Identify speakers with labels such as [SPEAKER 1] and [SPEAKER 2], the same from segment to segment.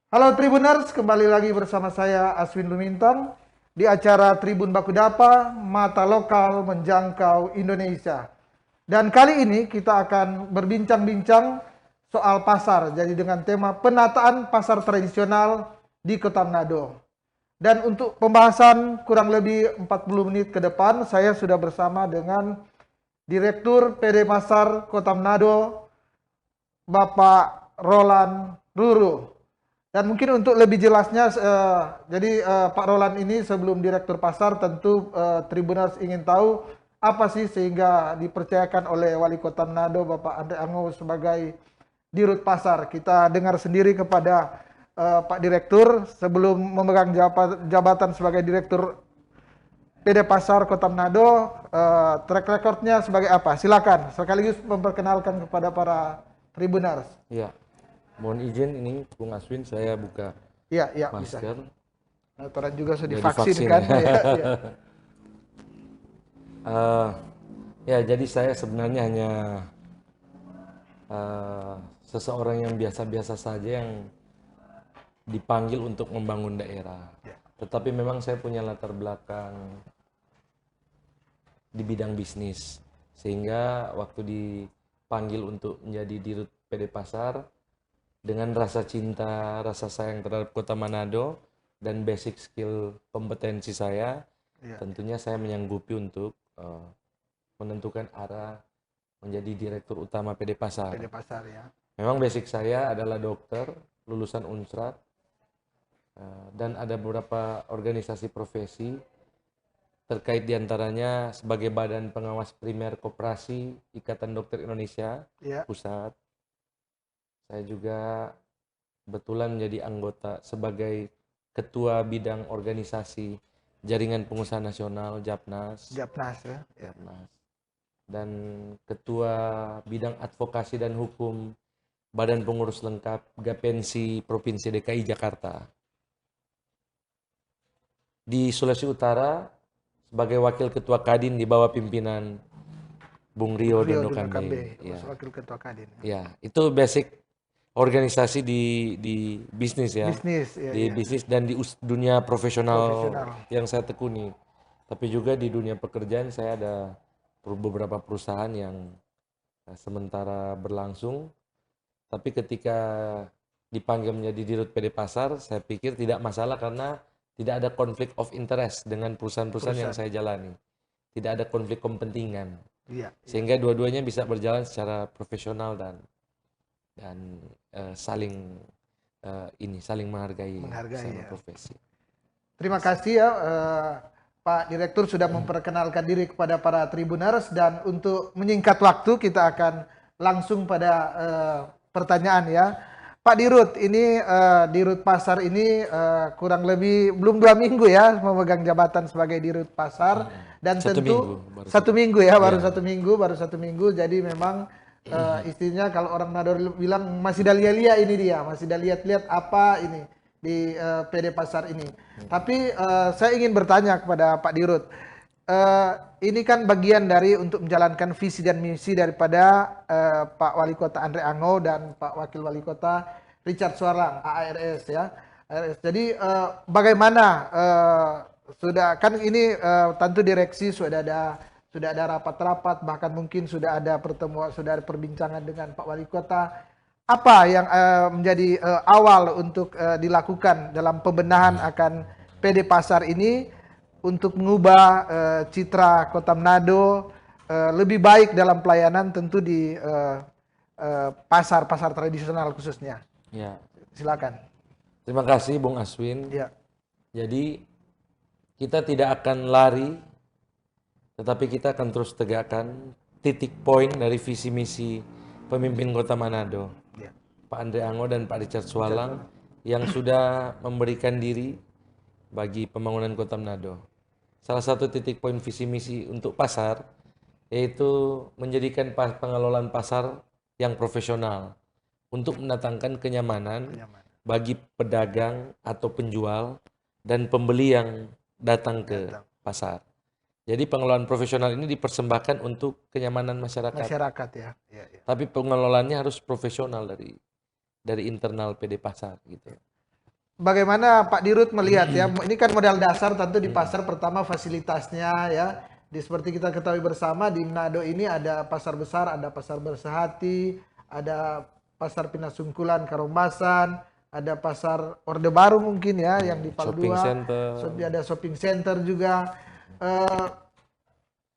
[SPEAKER 1] Halo Tribuners, kembali lagi bersama saya Aswin Lumintang di acara Tribun Bakudapa, Mata Lokal Menjangkau Indonesia. Dan kali ini kita akan berbincang-bincang soal pasar, jadi dengan tema penataan pasar tradisional di Kota Manado. Dan untuk pembahasan kurang lebih 40 menit ke depan, saya sudah bersama dengan Direktur PD Pasar Kota Manado, Bapak Roland Ruru. Dan mungkin untuk lebih jelasnya, jadi Pak Roland ini sebelum Direktur Pasar tentu Tribuners ingin tahu apa sih sehingga dipercayakan oleh Wali Kota Manado Bapak Andre Ango sebagai Dirut Pasar. Kita dengar sendiri kepada Pak Direktur sebelum memegang jabatan sebagai Direktur PD Pasar Kota Manado, track recordnya sebagai apa? Silakan sekaligus memperkenalkan kepada para Tribuners.
[SPEAKER 2] Ya, mohon izin ini Bung Aswin saya buka
[SPEAKER 1] Iya, iya bisa.
[SPEAKER 2] masker.
[SPEAKER 1] Aturan juga sudah
[SPEAKER 2] Udah
[SPEAKER 1] divaksin
[SPEAKER 2] divaksin
[SPEAKER 1] kan?
[SPEAKER 2] ya.
[SPEAKER 1] Ya, ya.
[SPEAKER 2] Eh, ya, jadi saya sebenarnya hanya eh, seseorang yang biasa-biasa saja yang dipanggil untuk membangun daerah. Tetapi memang saya punya latar belakang di bidang bisnis. Sehingga waktu dipanggil untuk menjadi Dirut PD Pasar, dengan rasa cinta, rasa sayang terhadap Kota Manado, dan basic skill kompetensi saya,
[SPEAKER 1] Ya,
[SPEAKER 2] tentunya saya menyanggupi untuk menentukan arah menjadi Direktur Utama PD Pasar.
[SPEAKER 1] PD Pasar ya.
[SPEAKER 2] Memang basic saya adalah dokter, lulusan Unsrat, dan ada beberapa organisasi profesi, terkait diantaranya sebagai Badan Pengawas Primer Koperasi Ikatan Dokter Indonesia
[SPEAKER 1] Ya,
[SPEAKER 2] Pusat. Saya juga kebetulan menjadi anggota sebagai Ketua Bidang Organisasi Jaringan Pengusaha Nasional Japnas,
[SPEAKER 1] Japnas ya. Ya.
[SPEAKER 2] Japnas, dan Ketua Bidang Advokasi dan Hukum Badan Pengurus Lengkap Gapensi Provinsi DKI Jakarta. Di Sulawesi Utara sebagai Wakil Ketua Kadin di bawah pimpinan Bung Rio
[SPEAKER 1] Rio
[SPEAKER 2] Dondo
[SPEAKER 1] Dono
[SPEAKER 2] Kambe.
[SPEAKER 1] Kambe,
[SPEAKER 2] Ya,
[SPEAKER 1] Wakil Ketua Kadin.
[SPEAKER 2] ya, itu basic organisasi di bisnis ya,
[SPEAKER 1] Bisnis, ya,
[SPEAKER 2] di
[SPEAKER 1] ya.
[SPEAKER 2] bisnis dan di dunia profesional
[SPEAKER 1] Profesional.
[SPEAKER 2] yang saya tekuni. Tapi juga di dunia pekerjaan saya ada beberapa perusahaan yang sementara berlangsung. Tapi ketika dipanggil menjadi Dirut PD Pasar, saya pikir tidak masalah karena tidak ada konflik of interest dengan perusahaan-perusahaan yang saya jalani. Tidak ada konflik kepentingan.
[SPEAKER 1] Iya, iya.
[SPEAKER 2] Sehingga dua-duanya bisa berjalan secara profesional dan saling saling menghargai
[SPEAKER 1] Menghargai
[SPEAKER 2] sama
[SPEAKER 1] ya.
[SPEAKER 2] profesi.
[SPEAKER 1] Terima kasih ya Pak Direktur sudah memperkenalkan diri kepada para Tribuners, dan untuk menyingkat waktu kita akan langsung pada pertanyaan ya. Pak Dirut, ini Dirut Pasar ini kurang lebih belum 2 minggu ya memegang jabatan sebagai Dirut Pasar, dan
[SPEAKER 2] Satu minggu
[SPEAKER 1] tentu
[SPEAKER 2] baru
[SPEAKER 1] satu minggu ya, baru
[SPEAKER 2] Ya.
[SPEAKER 1] satu minggu, jadi memang istrinya kalau orang Manado bilang masih dah lia-lia ini dia, masih dah lihat-lihat apa ini di PD Pasar ini. Tapi saya ingin bertanya kepada Pak Dirut, ini kan bagian dari untuk menjalankan visi dan misi daripada Pak Wali Kota Andre Ango dan Pak Wakil Wali Kota Richard Suarlang, AARS ya. AARS. Jadi bagaimana sudah kan ini tentu direksi sudah ada rapat-rapat, bahkan mungkin sudah ada pertemuan, sudah ada perbincangan dengan Pak Wali Kota. Apa yang menjadi awal untuk dilakukan dalam pembenahan akan PD Pasar ini untuk mengubah citra Kota Manado lebih baik dalam pelayanan, tentu di pasar-pasar tradisional khususnya.
[SPEAKER 2] Ya.
[SPEAKER 1] Silakan.
[SPEAKER 2] Terima kasih Bung Aswin.
[SPEAKER 1] Ya,
[SPEAKER 2] Jadi kita tidak akan lari, tetapi kita akan terus tegakkan titik poin dari visi misi pemimpin Kota Manado,
[SPEAKER 1] ya,
[SPEAKER 2] Pak Andre Ango dan Pak Richard Sualang, yang sudah memberikan diri bagi pembangunan Kota Manado. Salah satu titik poin visi misi untuk pasar yaitu menjadikan pengelolaan pasar yang profesional untuk mendatangkan kenyamanan
[SPEAKER 1] nyaman.
[SPEAKER 2] bagi pedagang atau penjual dan pembeli yang datang ke
[SPEAKER 1] Datang.
[SPEAKER 2] pasar. Jadi pengelolaan profesional ini dipersembahkan untuk kenyamanan masyarakat.
[SPEAKER 1] Masyarakat ya. Ya, ya.
[SPEAKER 2] Tapi pengelolaannya harus profesional dari internal PD Pasar gitu.
[SPEAKER 1] bagaimana Pak Dirut melihat ya, ini kan modal dasar tentu di pasar pertama fasilitasnya ya. Seperti kita ketahui bersama di Manado ini ada pasar besar, ada pasar Bersehati, ada pasar Pinasungkulan Karombasan, ada pasar Orde Baru mungkin ya yang di
[SPEAKER 2] shopping
[SPEAKER 1] Paldua,
[SPEAKER 2] center.
[SPEAKER 1] ada shopping center juga. Eh,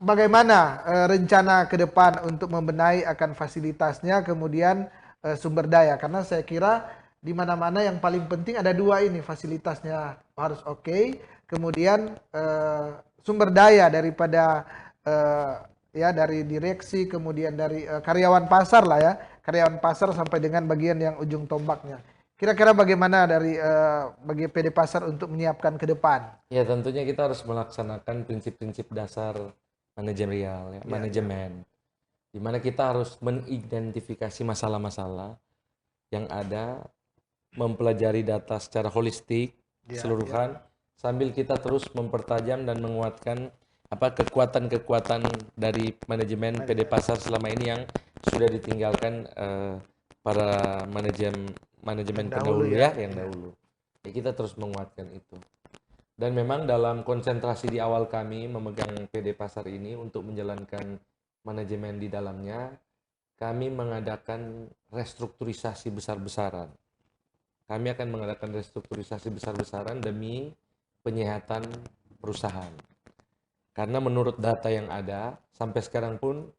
[SPEAKER 1] Bagaimana rencana ke depan untuk membenahi akan fasilitasnya, kemudian sumber daya? Karena saya kira di mana-mana yang paling penting ada dua ini, fasilitasnya harus oke, kemudian sumber daya daripada ya dari direksi, kemudian dari karyawan pasar lah ya, karyawan pasar sampai dengan bagian yang ujung tombaknya. Kira-kira bagaimana dari bagi PD Pasar untuk menyiapkan ke depan?
[SPEAKER 2] Ya tentunya kita harus melaksanakan prinsip-prinsip dasar manajerial, ya, manajemen. Di mana kita harus mengidentifikasi masalah-masalah yang ada, mempelajari data secara holistik, keseluruhan, sambil kita terus mempertajam dan menguatkan kekuatan-kekuatan dari manajemen PD Pasar selama ini yang sudah ditinggalkan para manajemen pendahulu yang dahulu. Ya, kita terus menguatkan itu. Dan memang dalam konsentrasi di awal kami memegang PD Pasar ini untuk menjalankan manajemen di dalamnya, kami mengadakan restrukturisasi besar-besaran. Kami akan mengadakan restrukturisasi besar-besaran demi penyehatan perusahaan. Karena menurut data yang ada, sampai sekarang pun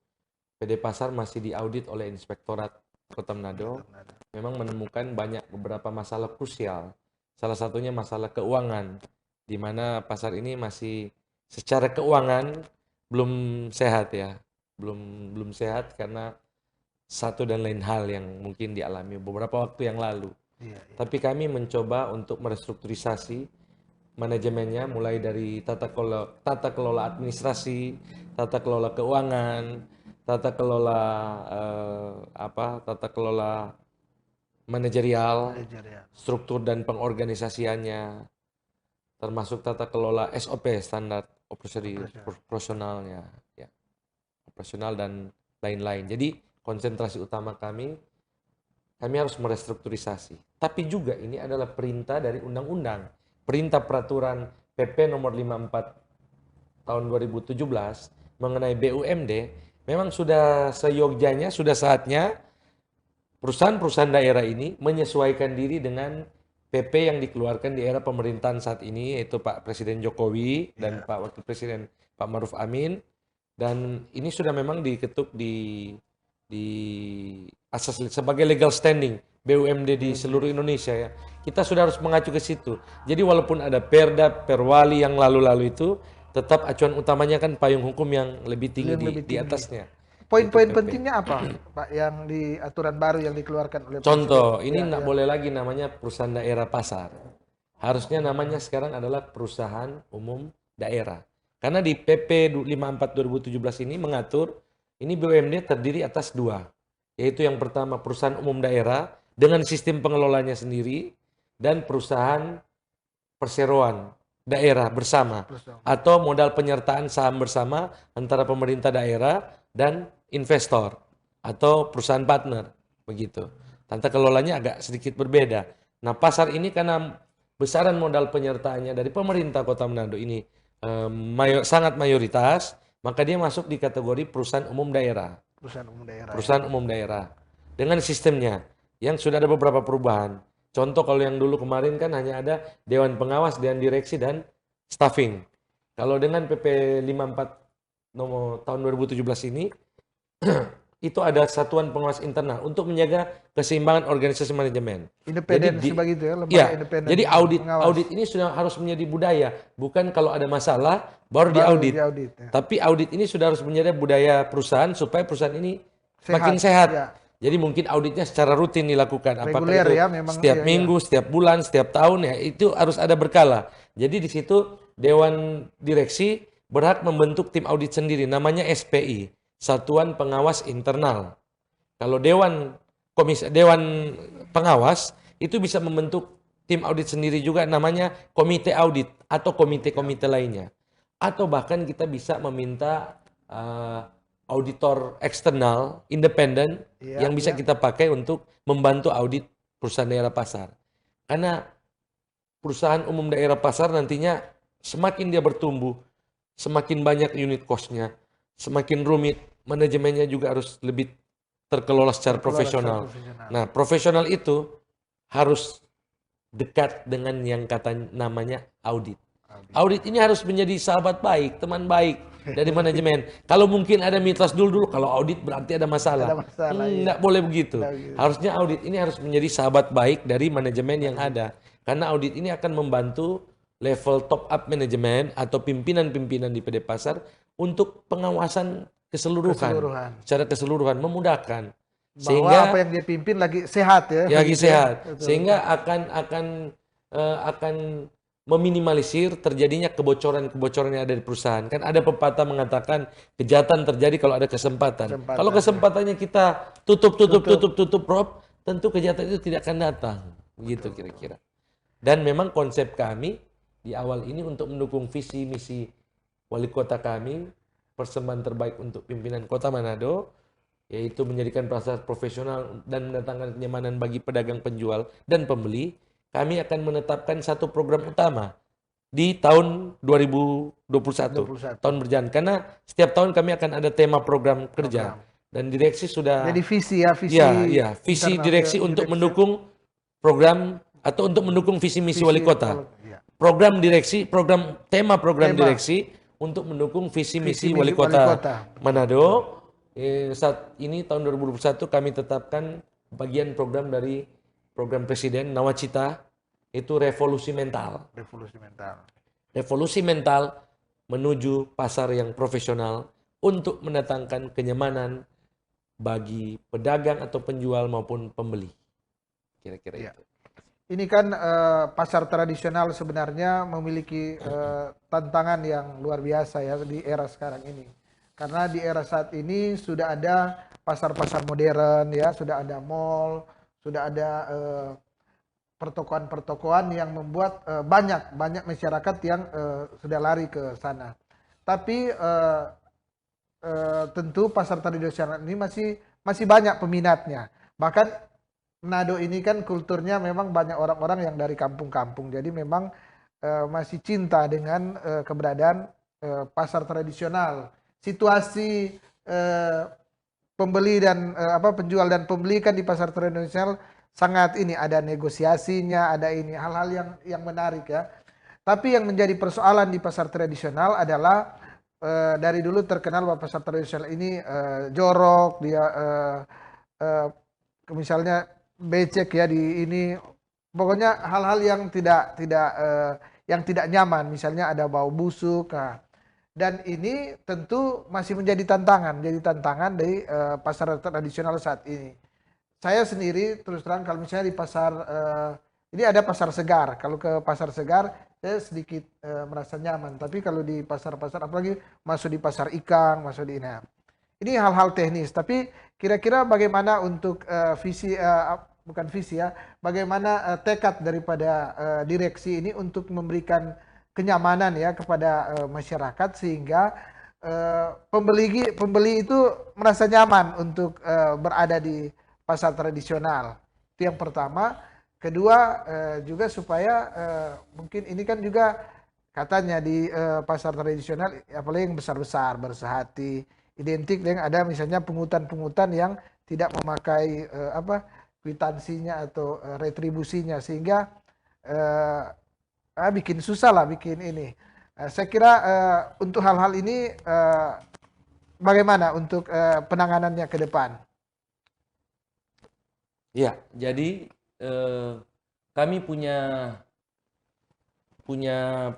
[SPEAKER 2] PD Pasar masih diaudit oleh Inspektorat Kota Manado, memang menemukan beberapa masalah krusial. Salah satunya masalah keuangan, di mana pasar ini masih secara keuangan belum sehat ya, belum sehat karena satu dan lain hal yang mungkin dialami beberapa waktu yang lalu. Tapi kami mencoba untuk merestrukturisasi manajemennya mulai dari tata kelola administrasi, tata kelola keuangan, tata kelola manajerial, struktur dan pengorganisasiannya, termasuk tata kelola SOP, standar operasionalnya, ya, operasional dan lain-lain. Jadi konsentrasi utama kami harus merestrukturisasi. Tapi juga ini adalah perintah dari undang-undang, perintah peraturan PP nomor 54 tahun 2017 mengenai BUMD, memang sudah seyogyanya, sudah saatnya perusahaan-perusahaan daerah ini menyesuaikan diri dengan PP yang dikeluarkan di era pemerintahan saat ini, yaitu Pak Presiden Jokowi dan Pak Wakil Presiden Pak Maruf Amin. Dan ini sudah memang diketuk di asas sebagai legal standing BUMD di seluruh Indonesia ya. Kita sudah harus mengacu ke situ. Jadi walaupun ada Perda, Perwali yang lalu-lalu itu, tetap acuan utamanya kan payung hukum yang lebih tinggi di atasnya.
[SPEAKER 1] Poin-poin pentingnya apa, Pak, yang di aturan baru yang dikeluarkan oleh
[SPEAKER 2] Contoh, ini nggak boleh lagi namanya perusahaan daerah pasar. Harusnya namanya sekarang adalah perusahaan umum daerah. Karena di PP 54 2017 ini mengatur, ini BUMD terdiri atas dua. Yaitu yang pertama perusahaan umum daerah dengan sistem pengelolanya sendiri, dan perusahaan perseroan daerah bersama. Atau modal penyertaan saham bersama antara pemerintah daerah dan investor atau perusahaan partner, begitu. Tata kelolanya agak sedikit berbeda. Nah, pasar ini karena besaran modal penyertaannya dari pemerintah Kota Manado ini sangat mayoritas, maka dia masuk di kategori perusahaan umum daerah. Perusahaan umum daerah dengan sistemnya yang sudah ada beberapa perubahan. Contoh kalau yang dulu kemarin kan hanya ada dewan pengawas, dewan direksi dan staffing. Kalau dengan PP 54 nomor tahun 2017 ini itu ada satuan pengawas internal untuk menjaga keseimbangan organisasi manajemen.
[SPEAKER 1] Independen sebagitu ya,
[SPEAKER 2] lembaga independen. Jadi audit ini sudah harus menjadi budaya, bukan kalau ada masalah baru diaudit. Ya. Tapi audit ini sudah harus menjadi budaya perusahaan supaya perusahaan ini makin sehat. Ya. Jadi mungkin auditnya secara rutin dilakukan,
[SPEAKER 1] reguler,
[SPEAKER 2] apakah itu
[SPEAKER 1] ya, memang
[SPEAKER 2] setiap minggu, setiap bulan, setiap tahun ya, itu harus ada berkala. Jadi di situ dewan direksi berhak membentuk tim audit sendiri, namanya SPI. Satuan Pengawas Internal. Kalau dewan pengawas itu bisa membentuk tim audit sendiri juga, namanya komite audit atau komite-komite lainnya. Atau bahkan kita bisa meminta auditor eksternal independen yang bisa kita pakai untuk membantu audit perusahaan daerah pasar. Karena perusahaan umum daerah pasar nantinya semakin dia bertumbuh, semakin banyak unit cost-nya, semakin rumit, manajemennya juga harus lebih terkelola secara profesional. Nah, profesional itu harus dekat dengan yang kata namanya audit. Audit ini harus menjadi sahabat baik, teman baik dari manajemen. Kalau mungkin ada mitos dulu, kalau audit berarti ada masalah. Nggak boleh begitu. Harusnya audit ini harus menjadi sahabat baik dari manajemen yang ada. Karena audit ini akan membantu level top up manajemen atau pimpinan-pimpinan di PD Pasar untuk pengawasan keseluruhan. Secara keseluruhan, memudahkan.
[SPEAKER 1] Bahwa
[SPEAKER 2] Sehingga
[SPEAKER 1] apa yang dia pimpin lagi sehat ya.
[SPEAKER 2] lagi
[SPEAKER 1] begitu ya.
[SPEAKER 2] sehat. Sehingga akan meminimalisir terjadinya kebocoran-kebocoran yang ada di perusahaan. Kan ada pepatah mengatakan kejahatan terjadi kalau ada kesempatan. Kalau kesempatannya kita tutup, Rob, tentu kejahatan itu tidak akan datang. Begitu kira-kira. Dan memang konsep kami di awal ini untuk mendukung visi misi wali kota kami, persembahan terbaik untuk pimpinan Kota Manado, yaitu menjadikan pasar profesional dan mendatangkan kenyamanan bagi pedagang, penjual, dan pembeli. Kami akan menetapkan satu program utama di tahun 2021, tahun berjalan. Karena setiap tahun kami akan ada tema program kerja. Dan direksi sudah...
[SPEAKER 1] Jadi visi ya, visi.
[SPEAKER 2] Ya, visi direksi untuk mendukung program atau untuk mendukung visi misi wali kota. Program direksi, tema program direksi untuk mendukung visi misi wali kota Manado. Saat ini tahun 2021 kami tetapkan bagian program dari program Presiden Nawacita, itu revolusi mental. Revolusi mental menuju pasar yang profesional untuk mendatangkan kenyamanan bagi pedagang atau penjual maupun pembeli. Kira-kira itu.
[SPEAKER 1] Ini kan pasar tradisional sebenarnya memiliki tantangan yang luar biasa ya di era sekarang ini. Karena di era saat ini sudah ada pasar-pasar modern ya, sudah ada mall, sudah ada pertokoan-pertokoan yang membuat banyak masyarakat yang sudah lari ke sana. Tapi tentu pasar tradisional ini masih banyak peminatnya. Bahkan Manado ini kan kulturnya memang banyak orang-orang yang dari kampung-kampung. Jadi memang masih cinta dengan keberadaan pasar tradisional. Situasi pembeli dan penjual dan pembeli kan di pasar tradisional sangat ini, ada negosiasinya, ada ini hal-hal yang menarik ya. Tapi yang menjadi persoalan di pasar tradisional adalah dari dulu terkenal bahwa pasar tradisional ini jorok, dia misalnya becek ya di ini, pokoknya hal-hal yang tidak nyaman, misalnya ada bau busuk. Nah, dan ini tentu masih menjadi tantangan dari pasar tradisional saat ini. Saya sendiri terus terang kalau misalnya di pasar ini ada pasar segar, kalau ke pasar segar saya sedikit merasa nyaman. Tapi kalau di pasar-pasar, apalagi masuk di pasar ikan, masuk di ini hal-hal teknis. Tapi kira-kira bagaimana untuk bukan visi ya, bagaimana tekad daripada direksi ini untuk memberikan kenyamanan ya kepada masyarakat sehingga pembeli itu merasa nyaman untuk berada di pasar tradisional. Itu yang pertama. Kedua juga supaya mungkin ini kan juga katanya di pasar tradisional apalagi yang besar-besar, bersehati, identik dengan ada misalnya pungutan-pungutan yang tidak memakai kwitansinya atau retribusinya, sehingga bikin susah lah bikin ini. Saya kira untuk hal-hal ini bagaimana untuk penanganannya ke depan?
[SPEAKER 2] Ya, jadi kami punya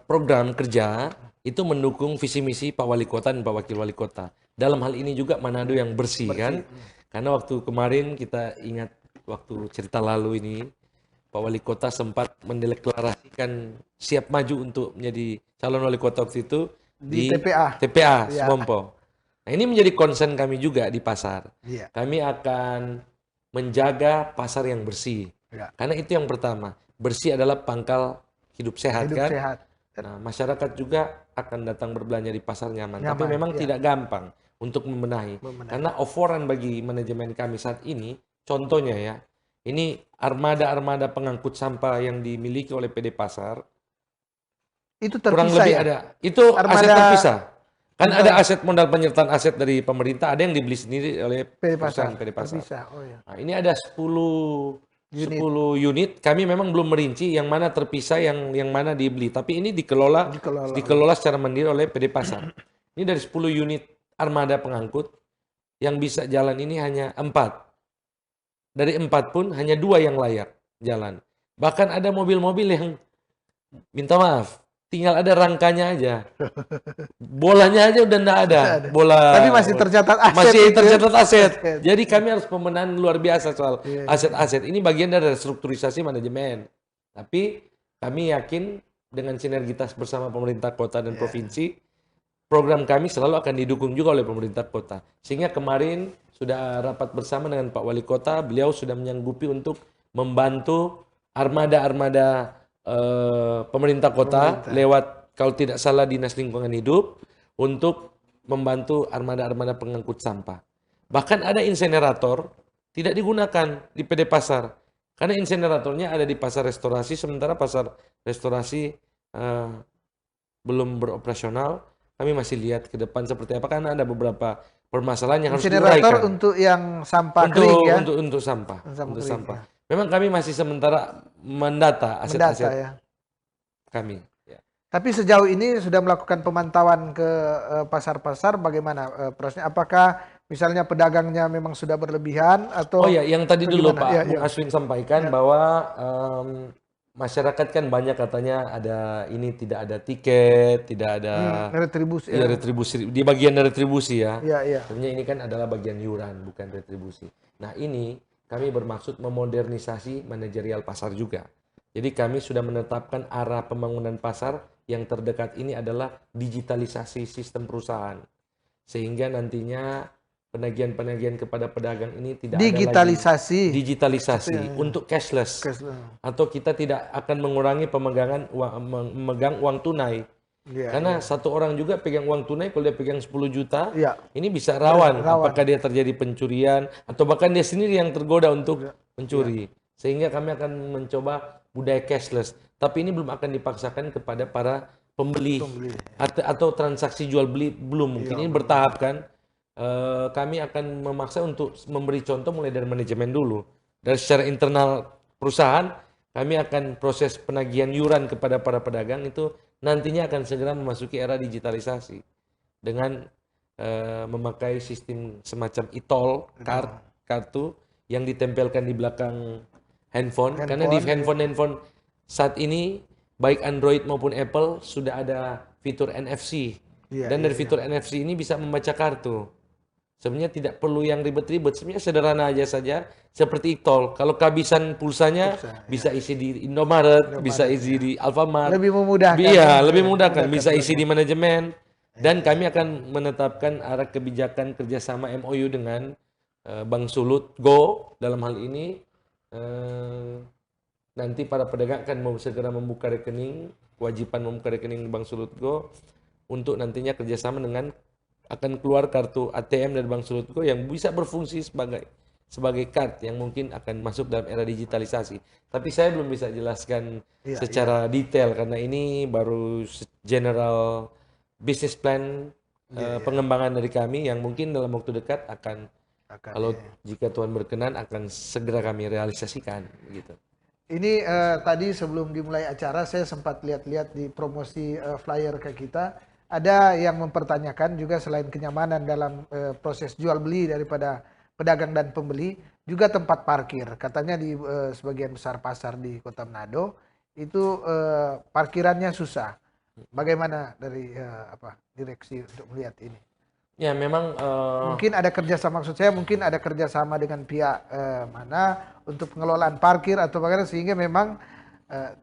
[SPEAKER 2] program kerja itu mendukung visi misi Pak Wali Kota dan Pak Wakil Wali Kota. Dalam hal ini juga Manado yang bersih. Kan? Karena waktu kemarin kita ingat waktu cerita lalu ini Pak Wali Kota sempat mendeklarasikan siap maju untuk menjadi calon wali kota waktu itu di TPA Semompo. Nah, ini menjadi concern kami juga di pasar. Kami akan menjaga pasar yang bersih. Karena itu yang pertama, bersih adalah pangkal hidup sehat kan. Nah, masyarakat juga akan datang berbelanja di pasar nyaman. Tapi memang tidak gampang untuk membenahi. Karena offeran bagi manajemen kami saat ini, contohnya ya, Ini armada-armada pengangkut sampah yang dimiliki oleh PD Pasar
[SPEAKER 1] Itu
[SPEAKER 2] kurang
[SPEAKER 1] terpisah
[SPEAKER 2] lebih
[SPEAKER 1] ya?
[SPEAKER 2] ada. Itu aset
[SPEAKER 1] Armada
[SPEAKER 2] terpisah. Kan
[SPEAKER 1] modal
[SPEAKER 2] ada aset modal penyertaan aset dari pemerintah, ada yang dibeli sendiri oleh
[SPEAKER 1] PD
[SPEAKER 2] perusahaan
[SPEAKER 1] Pasar,
[SPEAKER 2] PD Pasar.
[SPEAKER 1] terpisah. Oh ya.
[SPEAKER 2] Nah, ini ada 10
[SPEAKER 1] Unit
[SPEAKER 2] unit. Kami memang belum merinci yang mana terpisah, yang mana dibeli. Tapi ini
[SPEAKER 1] dikelola oleh.
[SPEAKER 2] dikelola secara mandiri oleh PD Pasar. Ini dari 10 unit armada pengangkut yang bisa jalan ini hanya 4. Dari 4 pun hanya 2 yang layak jalan. Bahkan ada mobil-mobil yang minta maaf, tinggal ada rangkanya aja. Bolanya aja udah enggak ada.
[SPEAKER 1] Nggak ada.
[SPEAKER 2] Bola
[SPEAKER 1] Tapi masih tercatat aset
[SPEAKER 2] masih
[SPEAKER 1] itu ya?
[SPEAKER 2] tercatat aset.
[SPEAKER 1] Aset.
[SPEAKER 2] Jadi kami harus pemenahan luar biasa soal
[SPEAKER 1] Iya, iya.
[SPEAKER 2] aset-aset. Ini bagian dari restrukturisasi manajemen. Tapi kami yakin dengan sinergitas bersama pemerintah kota dan provinsi, program kami selalu akan didukung juga oleh pemerintah kota. Sehingga kemarin sudah rapat bersama dengan Pak Wali Kota, beliau sudah menyanggupi untuk membantu armada-armada pemerintah kota lewat kalau tidak salah Dinas Lingkungan Hidup untuk membantu armada-armada pengangkut sampah. Bahkan ada insenerator tidak digunakan di PD Pasar karena inseneratornya ada di pasar restorasi, sementara pasar restorasi belum beroperasional. Kami masih lihat ke depan seperti apa karena ada beberapa permasalahan yang harus
[SPEAKER 1] Insinerator
[SPEAKER 2] diuraikan
[SPEAKER 1] untuk yang sampah kering ya?
[SPEAKER 2] untuk sampah,
[SPEAKER 1] Sampah
[SPEAKER 2] untuk
[SPEAKER 1] kering,
[SPEAKER 2] sampah.
[SPEAKER 1] ya.
[SPEAKER 2] Memang kami masih sementara mendata
[SPEAKER 1] Mendata
[SPEAKER 2] aset-aset
[SPEAKER 1] ya.
[SPEAKER 2] kami. Ya.
[SPEAKER 1] Tapi sejauh ini sudah melakukan pemantauan ke pasar-pasar, bagaimana prosesnya? Apakah misalnya pedagangnya memang sudah berlebihan atau
[SPEAKER 2] Oh ya, yang tadi dulu
[SPEAKER 1] bagaimana?
[SPEAKER 2] Pak
[SPEAKER 1] Ya,
[SPEAKER 2] Bung
[SPEAKER 1] ya.
[SPEAKER 2] Aswin sampaikan bahwa masyarakat kan banyak katanya ada ini tidak ada tiket, tidak ada
[SPEAKER 1] Retribusi
[SPEAKER 2] ya
[SPEAKER 1] ya.
[SPEAKER 2] retribusi di bagian dari retribusi ya.
[SPEAKER 1] Ya, ya.
[SPEAKER 2] Sebenarnya ini kan adalah bagian iuran bukan retribusi. Nah, ini kami bermaksud memodernisasi manajerial pasar juga. Jadi kami sudah menetapkan arah pembangunan pasar yang terdekat ini adalah digitalisasi sistem perusahaan. Sehingga nantinya penagihan-penagihan kepada pedagang ini tidak ada lagi
[SPEAKER 1] Digitalisasi.
[SPEAKER 2] digitalisasi untuk cashless. Atau kita tidak akan mengurangi memegang uang tunai.
[SPEAKER 1] Ya,
[SPEAKER 2] Karena satu orang juga pegang uang tunai, kalau dia pegang 10 juta,
[SPEAKER 1] ya.
[SPEAKER 2] ini bisa rawan.
[SPEAKER 1] Rawan.
[SPEAKER 2] Apakah dia terjadi pencurian, atau bahkan dia sendiri yang tergoda untuk mencuri. Sehingga kami akan mencoba budaya cashless. Tapi ini belum akan dipaksakan kepada para pembeli. Atau transaksi jual beli belum. Mungkin ini bertahap kan. Kami akan memaksa untuk memberi contoh mulai dari manajemen dulu. Dari secara internal perusahaan, kami akan proses penagihan iuran kepada para pedagang itu nantinya akan segera memasuki era digitalisasi dengan memakai sistem semacam e-tol, kartu yang ditempelkan di belakang handphone. Karena di handphone saat ini baik Android maupun Apple sudah ada fitur NFC. Dan dari fitur NFC ini bisa membaca kartu. Sebenarnya tidak perlu yang ribet-ribet, sebenarnya sederhana aja saja seperti e-tol. Kalau kehabisan pulsanya bisa isi di Indomaret, bisa isi di Alfamart.
[SPEAKER 1] Lebih memudahkan.
[SPEAKER 2] Iya, lebih memudahkan. Bisa isi di manajemen. Dan kami akan menetapkan arah kebijakan kerjasama MOU dengan Bank Sulut Go dalam hal ini. Nanti para pedagang akan segera membuka rekening, kewajiban membuka rekening Bank Sulut Go untuk nantinya kerjasama dengan akan keluar kartu ATM dari Bank Sulut Go yang bisa berfungsi sebagai card yang mungkin akan masuk dalam era digitalisasi. Tapi saya belum bisa jelaskan secara detail karena ini baru general business plan pengembangan dari kami yang mungkin dalam waktu dekat akan kalau jika Tuhan berkenan akan segera kami realisasikan gitu.
[SPEAKER 1] Ini tadi sebelum dimulai acara saya sempat lihat-lihat di promosi flyer ke kita. Ada yang mempertanyakan juga selain kenyamanan dalam proses jual beli daripada pedagang dan pembeli, juga tempat parkir. Katanya di sebagian besar pasar di Kota Manado itu parkirannya susah. Bagaimana dari direksi untuk melihat ini?
[SPEAKER 2] Ya memang
[SPEAKER 1] mungkin ada kerjasama, maksud saya mungkin ada kerjasama dengan pihak mana untuk pengelolaan parkir atau bagaimana sehingga memang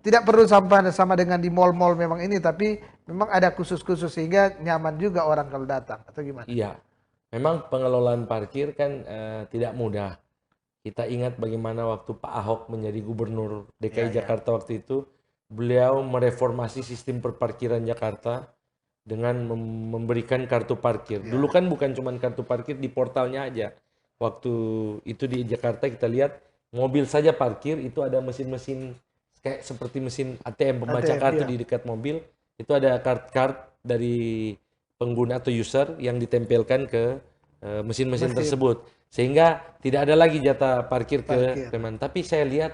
[SPEAKER 1] tidak perlu sama dengan di mal-mal memang ini, tapi memang ada khusus-khusus sehingga nyaman juga orang kalau datang atau gimana?
[SPEAKER 2] Iya, memang pengelolaan parkir kan tidak mudah. Kita ingat bagaimana waktu Pak Ahok menjadi gubernur DKI Jakarta waktu itu, beliau mereformasi sistem perparkiran Jakarta dengan memberikan kartu parkir. Dulu kan bukan cuma kartu parkir di portalnya aja. Waktu itu di Jakarta kita lihat Mobil saja parkir itu ada mesin-mesin kayak seperti mesin ATM pembaca
[SPEAKER 1] ATM,
[SPEAKER 2] kartu
[SPEAKER 1] iya.
[SPEAKER 2] di dekat mobil. Itu ada card-card dari pengguna atau user yang ditempelkan ke mesin-mesin
[SPEAKER 1] Mesin.
[SPEAKER 2] tersebut. Sehingga tidak ada lagi jatah parkir ke
[SPEAKER 1] Parkir.
[SPEAKER 2] preman. Tapi saya lihat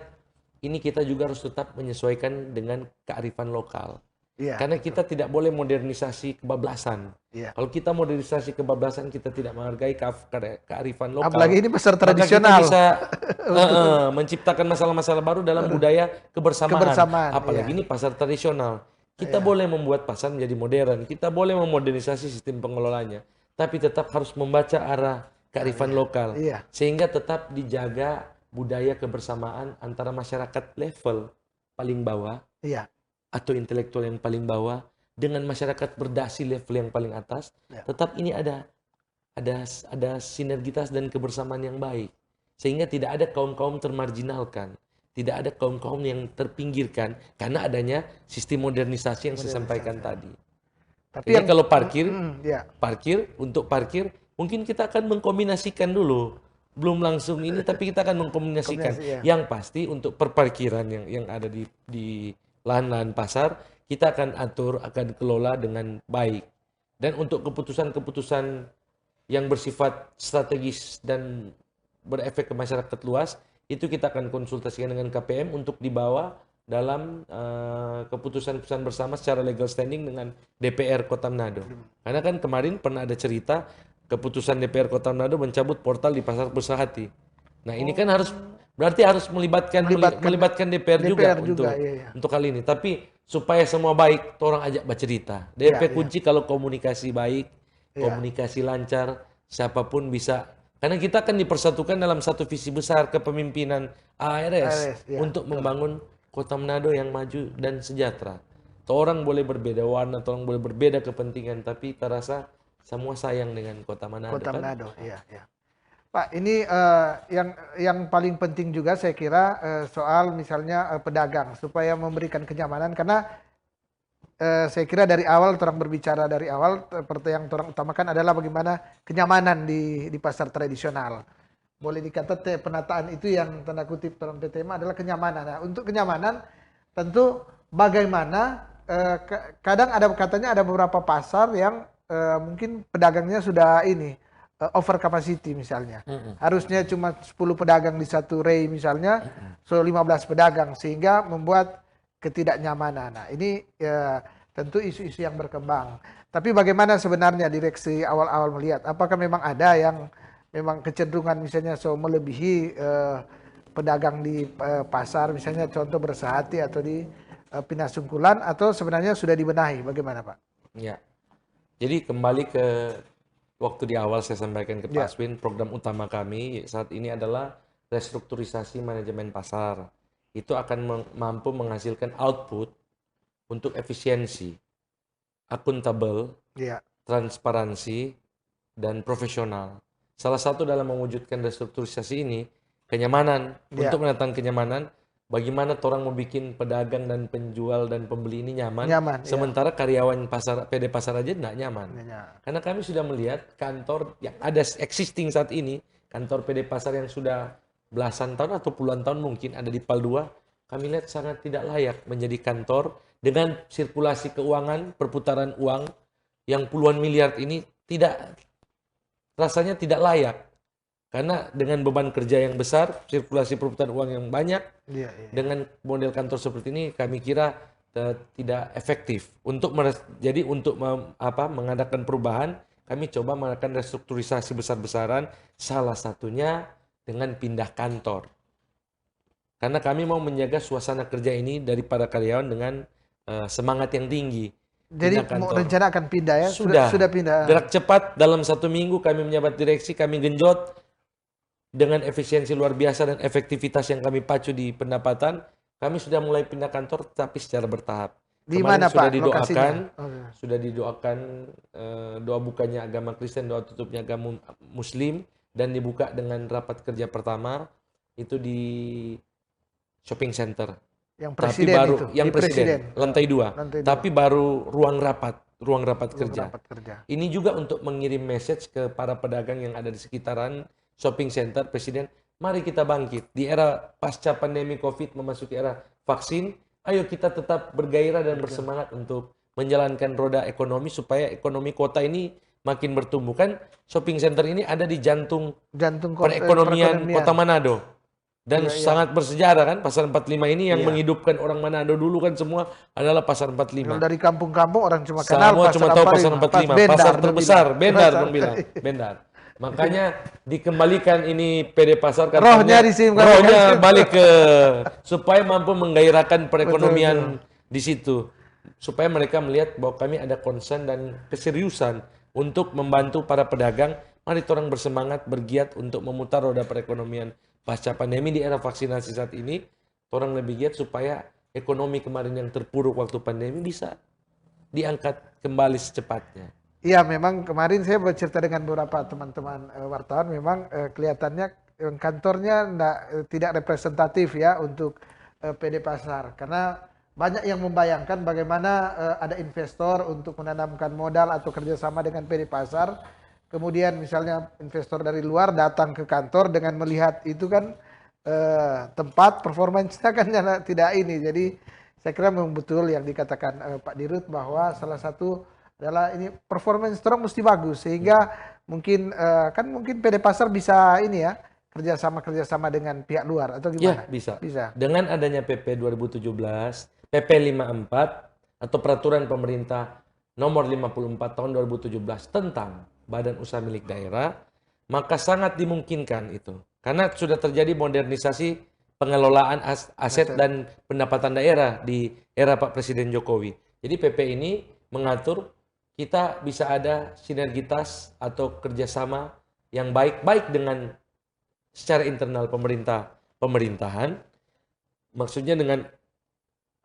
[SPEAKER 2] ini kita juga harus tetap menyesuaikan dengan kearifan lokal.
[SPEAKER 1] Iya,
[SPEAKER 2] Karena
[SPEAKER 1] betul.
[SPEAKER 2] kita tidak boleh modernisasi kebablasan.
[SPEAKER 1] Iya.
[SPEAKER 2] Kalau kita modernisasi kebablasan, kita tidak menghargai kearifan lokal.
[SPEAKER 1] Apalagi ini pasar
[SPEAKER 2] Maka
[SPEAKER 1] tradisional.
[SPEAKER 2] kita bisa menciptakan masalah-masalah baru dalam budaya kebersamaan.
[SPEAKER 1] Kebersamaan,
[SPEAKER 2] Apalagi
[SPEAKER 1] iya.
[SPEAKER 2] ini pasar tradisional. Kita boleh membuat pasar menjadi modern. Kita boleh memodernisasi sistem pengelolanya. Tapi tetap harus membaca arah kearifan lokal.
[SPEAKER 1] Iya.
[SPEAKER 2] Sehingga tetap dijaga budaya kebersamaan antara masyarakat level paling bawah
[SPEAKER 1] Iya.
[SPEAKER 2] atau intelektual yang paling bawah dengan masyarakat berdasi level yang paling atas,
[SPEAKER 1] Ya.
[SPEAKER 2] tetap ini ada sinergitas dan kebersamaan yang baik. Sehingga tidak ada kaum-kaum termarginalkan, tidak ada kaum-kaum yang terpinggirkan karena adanya sistem modernisasi yang saya sampaikan tadi.
[SPEAKER 1] Tapi
[SPEAKER 2] Jadi kalau parkir,
[SPEAKER 1] ya.
[SPEAKER 2] untuk parkir mungkin kita akan mengkombinasikan dulu. Belum langsung ini tapi kita akan mengkombinasikan.
[SPEAKER 1] Kombinasi, ya.
[SPEAKER 2] Yang pasti untuk perparkiran yang ada di lahan-lahan pasar, kita akan atur, akan kelola dengan baik. Dan untuk keputusan-keputusan yang bersifat strategis dan berefek ke masyarakat luas, itu kita akan konsultasikan dengan KPM untuk dibawa dalam keputusan-keputusan bersama secara legal standing dengan DPR Kota Manado. Karena kan kemarin pernah ada cerita keputusan DPR Kota Manado mencabut portal di Pasar Pusahati. Nah ini kan berarti harus melibatkan DPR juga,
[SPEAKER 1] iya.
[SPEAKER 2] untuk kali ini. Tapi supaya semua baik, orang ajak bercerita. DP kunci kalau komunikasi baik, komunikasi lancar, siapapun bisa. Karena kita akan dipersatukan dalam satu visi besar kepemimpinan ARS untuk membangun Kota Manado yang maju dan sejahtera. Orang boleh berbeda warna, orang boleh berbeda kepentingan, tapi terasa semua sayang dengan Kota Manado.
[SPEAKER 1] Kota Manado, iya. Pak, ini yang paling penting juga saya kira soal misalnya pedagang supaya memberikan kenyamanan karena saya kira dari awal orang berbicara dari awal seperti yang orang utamakan adalah bagaimana kenyamanan di pasar tradisional. Boleh dikata penataan itu yang tanda kutip dalam PTM adalah kenyamanan. Nah, untuk kenyamanan tentu bagaimana kadang katanya ada beberapa pasar yang mungkin pedagangnya sudah over capacity misalnya. Harusnya cuma 10 pedagang di satu ray misalnya, 15 pedagang sehingga membuat ketidaknyamanan. Nah, ini tentu isu-isu yang berkembang. Tapi bagaimana sebenarnya direksi awal-awal melihat apakah memang ada yang memang kecenderungan misalnya melebihi pedagang di pasar misalnya contoh Bersahati atau di Pinasungkulan atau sebenarnya sudah dibenahi bagaimana Pak?
[SPEAKER 2] Ya. Jadi kembali ke waktu di awal saya sampaikan ke Pak Aswin, program utama kami saat ini adalah restrukturisasi manajemen pasar. Itu akan mampu menghasilkan output untuk efisiensi, akuntabel, transparansi, dan profesional. Salah satu dalam mewujudkan restrukturisasi ini, kenyamanan. Untuk mendatangkan kenyamanan, bagaimana orang mau bikin pedagang dan penjual dan pembeli ini nyaman sementara karyawan PD pasar aja tidak nyaman. Karena kami sudah melihat kantor yang ada existing saat ini, kantor PD pasar yang sudah belasan tahun atau puluhan tahun mungkin ada di PAL 2, kami lihat sangat tidak layak menjadi kantor dengan sirkulasi keuangan, perputaran uang yang puluhan miliar ini rasanya tidak layak. Karena dengan beban kerja yang besar, sirkulasi perputaran uang yang banyak, dengan model kantor seperti ini kami kira tidak efektif. Untuk mengadakan perubahan, kami coba mengadakan restrukturisasi besar-besaran, salah satunya dengan pindah kantor. Karena kami mau menjaga suasana kerja ini dari para karyawan dengan semangat yang tinggi.
[SPEAKER 1] Jadi rencana akan pindah ya? Sudah pindah.
[SPEAKER 2] Gerak cepat, dalam 1 minggu kami menjabat direksi, kami genjot dengan efisiensi luar biasa dan efektivitas yang kami pacu di pendapatan. Kami sudah mulai pindah kantor tapi secara bertahap.
[SPEAKER 1] Di mana Pak lokasinya?
[SPEAKER 2] Sudah didoakan doa bukanya agama Kristen, doa tutupnya agama Muslim, dan dibuka dengan rapat kerja pertama itu di shopping center.
[SPEAKER 1] Yang presiden tapi baru,
[SPEAKER 2] itu. Yang presiden, lantai 2. Tapi baru ruang rapat kerja. Ini juga untuk mengirim message ke para pedagang yang ada di sekitaran shopping center presiden, Mari kita bangkit. Di era pasca pandemi COVID memasuki era vaksin, ayo kita tetap bergairah dan bersemangat untuk menjalankan roda ekonomi supaya ekonomi kota ini makin bertumbuh. Kan shopping center ini ada di jantung perekonomian Kota Manado. Dan sangat bersejarah kan, Pasar 45 ini yang menghidupkan orang Manado dulu kan semua adalah Pasar 45.
[SPEAKER 1] Kalau dari kampung-kampung orang cuma kenal
[SPEAKER 2] Semua cuma tahu Pasar 45, pasar terbesar, Bendar dong bilang, Bendar. Makanya dikembalikan ini PD Pasar
[SPEAKER 1] rohnya di sini,
[SPEAKER 2] rohnya balik ke supaya mampu menggairahkan perekonomian di situ. Supaya mereka melihat bahwa kami ada concern dan keseriusan untuk membantu para pedagang. Mari orang bersemangat, bergiat untuk memutar roda perekonomian pasca pandemi di era vaksinasi saat ini. Orang lebih giat supaya ekonomi kemarin yang terpuruk waktu pandemi bisa diangkat kembali secepatnya.
[SPEAKER 1] Iya, memang kemarin saya bercerita dengan beberapa teman-teman wartawan, memang kelihatannya kantornya tidak representatif ya untuk PD Pasar, karena banyak yang membayangkan bagaimana ada investor untuk menanamkan modal atau kerjasama dengan PD Pasar, kemudian misalnya investor dari luar datang ke kantor dengan melihat itu kan tempat performanya kan tidak ini. Jadi saya kira memang betul yang dikatakan Pak Dirut bahwa salah satu adalah ini performance strong mesti bagus, sehingga mungkin kan mungkin PD Pasar bisa ini ya kerjasama dengan pihak luar atau gimana?
[SPEAKER 2] Ya, bisa.
[SPEAKER 1] Bisa.
[SPEAKER 2] Dengan adanya PP 2017, PP 54 atau peraturan pemerintah nomor 54 tahun 2017 tentang badan usaha milik daerah, maka sangat dimungkinkan itu. Karena sudah terjadi modernisasi pengelolaan aset dan pendapatan daerah di era Pak Presiden Jokowi. Jadi PP ini mengatur kita bisa ada sinergitas atau kerjasama yang baik dengan secara internal pemerintahan, maksudnya dengan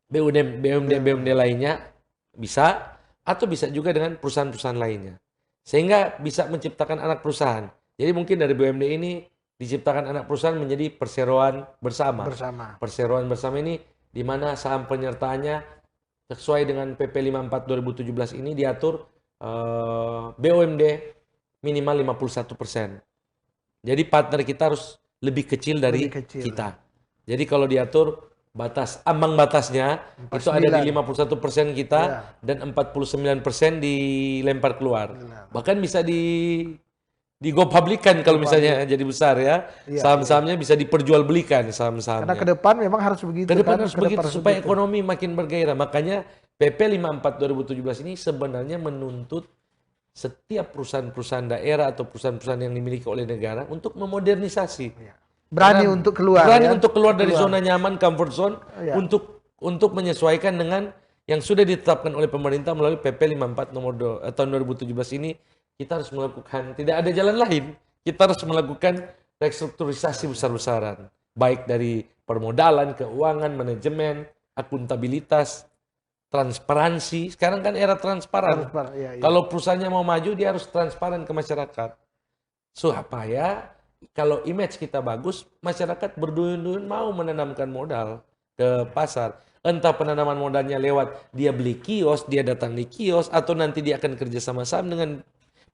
[SPEAKER 2] BUMD lainnya bisa, atau bisa juga dengan perusahaan-perusahaan lainnya. Sehingga bisa menciptakan anak perusahaan. Jadi mungkin dari BUMD ini diciptakan anak perusahaan menjadi perseroan bersama. Perseroan bersama ini di mana saham penyertaannya sesuai dengan PP 54 2017 ini diatur BUMD minimal 51%. Jadi partner kita harus lebih kecil dari kita. Jadi kalau diatur ambang batasnya 49. Itu ada di 51% kita dan 49% dilempar keluar. Bahkan bisa di go publikan kalau misalnya jadi besar ya. Saham-sahamnya bisa diperjualbelikan saham-sahamnya.
[SPEAKER 1] Karena ke depan memang harus begitu.
[SPEAKER 2] Ke depan harus begitu supaya ekonomi makin bergairah. Makanya PP 54 2017 ini sebenarnya menuntut setiap perusahaan-perusahaan daerah atau perusahaan-perusahaan yang dimiliki oleh negara untuk memodernisasi.
[SPEAKER 1] Berani untuk keluar.
[SPEAKER 2] Berani untuk keluar dari zona nyaman, comfort zone, untuk menyesuaikan dengan yang sudah ditetapkan oleh pemerintah melalui PP 54 tahun 2017 ini. Kita harus melakukan, tidak ada jalan lain. Kita harus melakukan restrukturisasi besar-besaran. Baik dari permodalan, keuangan, manajemen, akuntabilitas, transparansi. Sekarang kan era transparan. Kalau perusahaannya mau maju, dia harus transparan ke masyarakat. Supaya kalau image kita bagus, masyarakat berduyun-duyun mau menanamkan modal ke pasar. Entah penanaman modalnya lewat dia beli kios, dia datang di kios, atau nanti dia akan kerja sama-sama dengan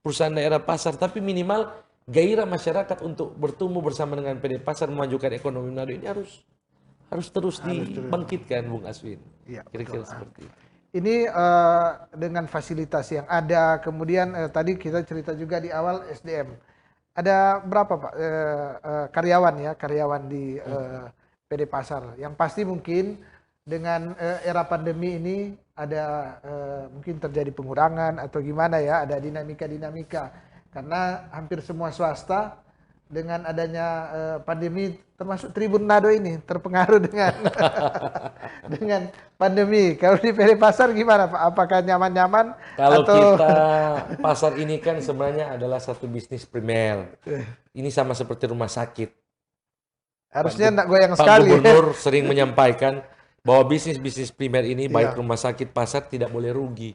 [SPEAKER 2] perusahaan daerah pasar. Tapi minimal gairah masyarakat untuk bertumbuh bersama dengan PD Pasar memajukan ekonomi Manado ini harus terus dibangkitkan, Bung Aswin. Kira-kira seperti itu.
[SPEAKER 1] Ini dengan fasilitas yang ada, kemudian tadi kita cerita juga di awal SDM. Ada berapa Pak karyawan di PD Pasar? Yang pasti mungkin dengan era pandemi ini ada mungkin terjadi pengurangan atau gimana ya, ada dinamika-dinamika. Karena hampir semua swasta dengan adanya pandemi, termasuk Tribun Manado ini terpengaruh dengan dengan pandemi. Kalau di PD Pasar gimana Pak? Apakah nyaman-nyaman?
[SPEAKER 2] Kalau kita pasar ini kan sebenarnya adalah satu bisnis primer. Ini sama seperti rumah sakit.
[SPEAKER 1] Harusnya enggak goyang sekali.
[SPEAKER 2] Pak Gubernur sering menyampaikan bahwa bisnis primer ini baik rumah sakit, pasar tidak boleh rugi.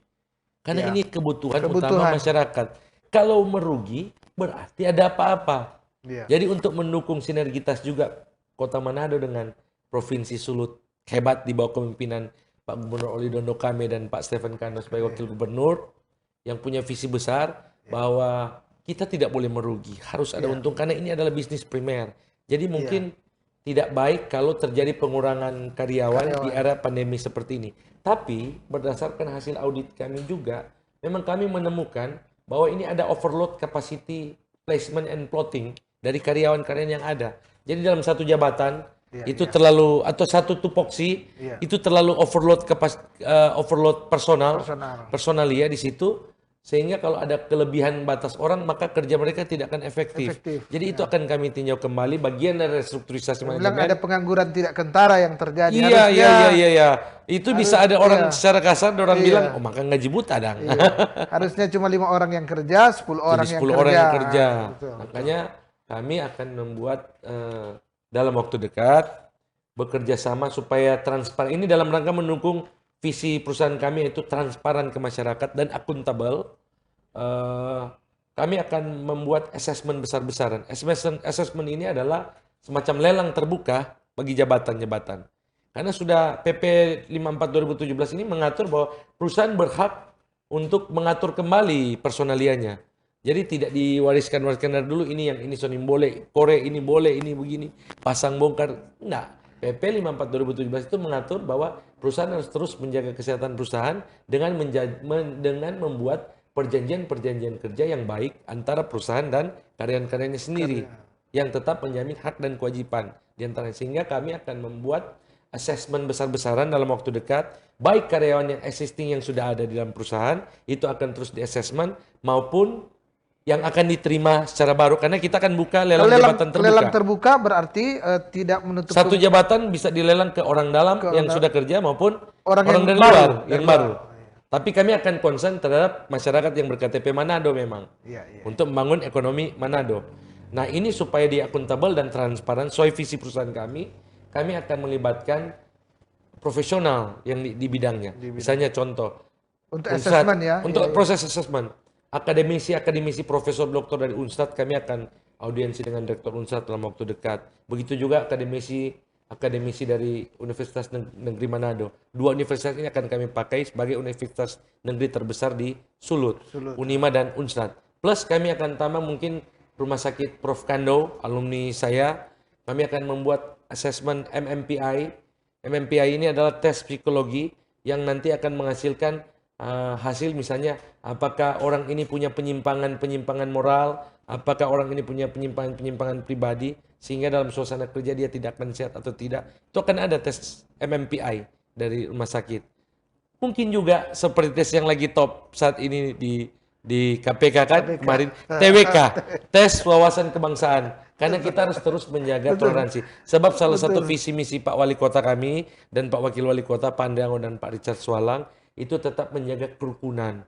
[SPEAKER 2] Karena ini kebutuhan utama masyarakat. Kalau merugi berarti ada apa-apa. Jadi untuk mendukung sinergitas juga Kota Manado dengan Provinsi Sulut hebat di bawah kepemimpinan Pak Gubernur Oli Dondo Kame dan Pak Stephen Kando sebagai Wakil Gubernur yang punya visi besar bahwa kita tidak boleh merugi, harus ada untung karena ini adalah bisnis primer. Jadi mungkin tidak baik kalau terjadi pengurangan karyawan di era pandemi seperti ini. Tapi berdasarkan hasil audit kami juga, memang kami menemukan bahwa ini ada overload capacity placement and plotting dari karyawan-karyawan yang ada. Jadi dalam satu jabatan itu terlalu, atau satu tupoksi itu terlalu overload overload personalia di situ, sehingga kalau ada kelebihan batas orang maka kerja mereka tidak akan efektif. Jadi itu akan kami tinjau kembali, bagian dari restrukturisasi manajemen.
[SPEAKER 1] Ada pengangguran tidak kentara yang terjadi.
[SPEAKER 2] Iya. Itu bisa ada orang secara kasar orang bilang, oh maka gaji buta dong.
[SPEAKER 1] Harusnya cuma 5 orang yang kerja, 10 orang
[SPEAKER 2] Jadi 10
[SPEAKER 1] yang kerja.
[SPEAKER 2] orang yang kerja. Makanya kami akan membuat dalam waktu dekat bekerja sama supaya transparan. Ini dalam rangka mendukung visi perusahaan kami, yaitu transparan ke masyarakat dan akuntabel. Kami akan membuat assessment besar-besaran. Assessment ini adalah semacam lelang terbuka bagi jabatan-jabatan. Karena sudah PP 54 2017 ini mengatur bahwa perusahaan berhak untuk mengatur kembali personalianya. Jadi tidak diwariskan dari dulu, ini yang ini sonim boleh, kore ini boleh, ini begini, pasang bongkar. Enggak. PP 54 2017 itu mengatur bahwa perusahaan harus terus menjaga kesehatan perusahaan dengan membuat perjanjian-perjanjian kerja yang baik antara perusahaan dan karyawan-karyanya sendiri yang tetap menjamin hak dan kewajiban di antaranya. Sehingga kami akan membuat assessment besar-besaran dalam waktu dekat, baik karyawan yang existing yang sudah ada di dalam perusahaan itu akan terus di-assessment, maupun yang akan diterima secara baru, karena kita akan buka lelang jabatan terbuka.
[SPEAKER 1] Lelang terbuka berarti tidak menutup
[SPEAKER 2] satu jabatan bisa dilelang ke orang dalam yang sudah kerja maupun orang dari luar yang baru. Tapi kami akan concern terhadap masyarakat yang berKTP Manado memang untuk membangun ekonomi Manado. Nah ini supaya dia akuntabel dan transparan sesuai visi perusahaan kami akan melibatkan profesional yang di bidangnya. Misalnya contoh
[SPEAKER 1] untuk assessment
[SPEAKER 2] untuk proses assessment. Akademisi, profesor, doktor dari Unstad, kami akan audiensi dengan rektor Unstad dalam waktu dekat. Begitu juga akademisi dari Universitas Negeri Manado. 2 universitas ini akan kami pakai sebagai universitas negeri terbesar di Sulut. Unima dan Unstad. Plus kami akan tambah mungkin Rumah Sakit Prof. Kando, alumni saya. Kami akan membuat assessment MMPI. MMPI ini adalah tes psikologi yang nanti akan menghasilkan hasil, misalnya apakah orang ini punya penyimpangan moral, apakah orang ini punya penyimpangan pribadi, sehingga dalam suasana kerja dia tidak akan sehat atau tidak. Itu akan ada tes MMPI dari rumah sakit. Mungkin juga seperti tes yang lagi top saat ini di KPK kan kemarin, TWK, tes wawasan kebangsaan. Karena kita harus terus menjaga toleransi. Sebab salah satu visi misi Pak Wali Kota kami dan Pak Wakil Wali Kota Pandango dan Pak Richard Swalang itu tetap menjaga kerukunan.